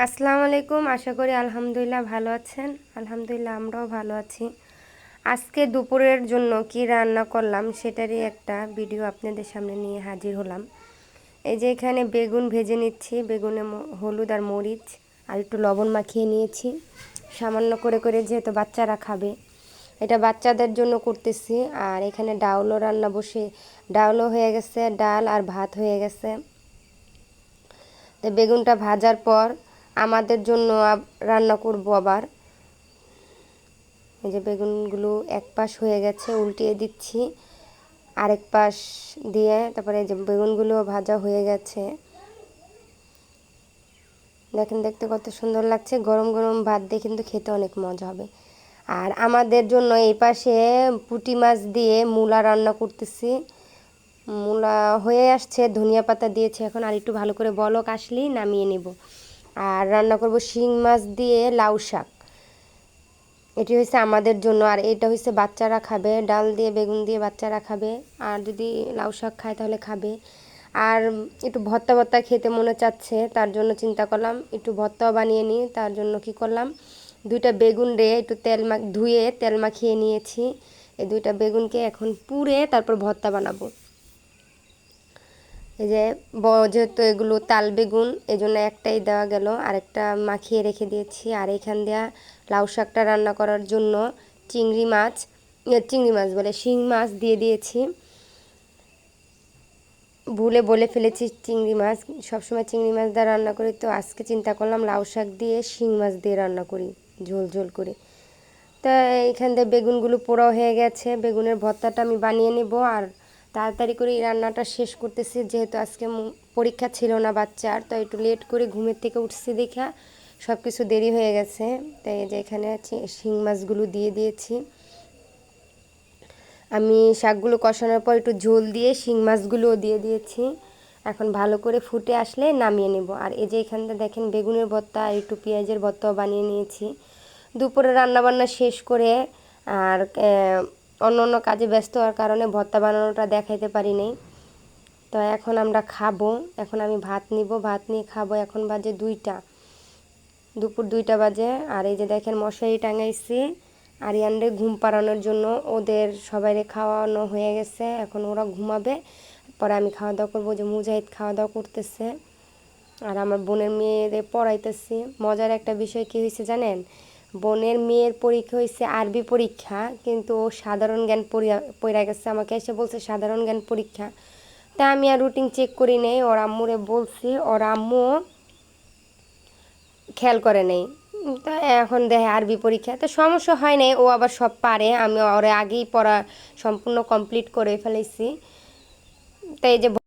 আসসালামু আলাইকুম। আশা করি আলহামদুলিল্লাহ ভালো আছেন। আলহামদুলিল্লাহ আমরাও ভালো আছি। আজকে দুপুরের জন্য কি রান্না করলাম সেটারই একটা ভিডিও আপনাদের সামনে নিয়ে হাজির হলাম। এই যে এখানে বেগুন ভেজে নিচ্ছি, বেগুনে হলুদ আর মরিচ আর একটু লবণ মাখিয়ে নিয়েছি সামান্য করে করে, যেহেতু বাচ্চারা খাবে। এটা বাচ্চাদের জন্য করতেছি। আর এখানে ডাউলও রান্না বসে, ডাউলও হয়ে গেছে, ডাল আর ভাত হয়ে গেছে। তো বেগুনটা ভাজার পর আমাদের জন্য রান্না করব আবার। এই যে বেগুনগুলো এক পাশ হয়ে গেছে, উল্টিয়ে দিচ্ছি আরেক পাশ দিয়ে। তারপরে এই যে বেগুনগুলো ভাজা হয়ে গেছে, দেখেন দেখতে কত সুন্দর লাগছে। গরম গরম ভাত দিয়ে কিন্তু খেতে অনেক মজা হবে। আর আমাদের জন্য এই পাশে পুঁটি মাছ দিয়ে মূলা রান্না করতেছি। মূলা হয়ে আসছে, ধনিয়া পাতা দিয়েছে, এখন আর একটু ভালো করে বলক আসলেই নামিয়ে নেব। আর রান্না করব শিং মাছ দিয়ে লাউ শাক। এটি হচ্ছে আমাদের জন্য, আর এটা হচ্ছে বাচ্চারা খাবে, ডাল দিয়ে বেগুন দিয়ে বাচ্চারা খাবে। আর যদি লাউ শাক খায় তাহলে খাবে। আর একটু ভর্তা ভর্তা খেতে মনে চাচ্ছে, তার জন্য চিন্তা করলাম একটু ভর্তাও বানিয়ে নিই। তার জন্য কি করলাম, দুইটা বেগুন একটু ধুয়ে তেল মাখিয়ে নিয়েছি। এই দুইটা বেগুনকে এখন পুড়ে তারপর ভর্তা বানাবো। এই যে যেহেতু এগুলো তাল বেগুন, এই জন্য একটাই দেওয়া গেল, আরেকটা মাখিয়ে রেখে দিয়েছি। আর এখান দিয়ে লাউ শাকটা রান্না করার জন্য চিংড়ি মাছ বলে শিং মাছ দিয়ে দিয়েছি। ভুলে বলে ফেলেছি চিংড়ি মাছ, সবসময় চিংড়ি মাছ দিয়ে রান্না করি, তো আজকে চিন্তা করলাম লাউ শাক দিয়ে শিং মাছ দিয়ে রান্না করি, ঝোল ঝোল করে। তা এইখান দিয়ে বেগুনগুলো পোড়াও হয়ে গেছে, বেগুনের ভর্তাটা আমি বানিয়ে নেব। আর তাড়াতাড়ি করে এই রান্নাটা শেষ করতেছি, যেহেতু আজকে পরীক্ষা ছিল না বাচ্চার, তো একটু লেট করে ঘুমের থেকে উঠছি দেখা সব কিছু দেরি হয়ে গেছে। তাই এই যে এখানে শিং মাছগুলো দিয়ে দিয়েছি। আমি শাকগুলো কষানোর পর একটু ঝোল দিয়ে শিং মাছগুলোও দিয়ে দিয়েছি। এখন ভালো করে ফুটে আসলে নামিয়ে নেব। আর এই যে এখানটা দেখেন বেগুনের ভর্তা আর একটু পেঁয়াজের ভর্তাও বানিয়ে নিয়েছি। দুপুরে রান্নাবান্না শেষ করে আর অন্য অন্য কাজে ব্যস্ত হওয়ার কারণে ভর্তা বানানোটা দেখাইতে পারি নাই। তো এখন আমরা খাবো, এখন আমি ভাত নিব, ভাত নিয়ে খাবো। এখন বাজে 2টা, দুপুর 2টা বাজে। আর এই যে দেখেন মশারি টাঙাইছি আরিয়ানরে ঘুম পাড়ানোর জন্য। ওদের সবাইরে খাওয়ানো হয়ে গেছে, এখন ওরা ঘুমাবে, পরে আমি খাওয়া দাওয়া করবো। যে মুজাহিদ খাওয়া দাওয়া করতেছে আর আমার বোনের মেয়েরে পড়াইতেছি। মজার একটা বিষয় কী হয়েছে জানেন, বোনের মেয়ের পরীক্ষা হয়েছে আরবি পরীক্ষা, কিন্তু ও সাধারণ জ্ঞান পড়া গেছে। আমাকে এসে বলছে সাধারণ জ্ঞান পরীক্ষা, তা আমি আর রুটিন চেক করি নেই। ওর আম্মুরে বলছি, ওর আম্মু খেয়াল করে নেই। তো এখন দেখে আরবি পরীক্ষা, তো সমস্যা হয় নাই, ও আবার সব পারে। আমি ওরে আগেই পড়া সম্পূর্ণ কমপ্লিট করে ফেলেছি। তাই যে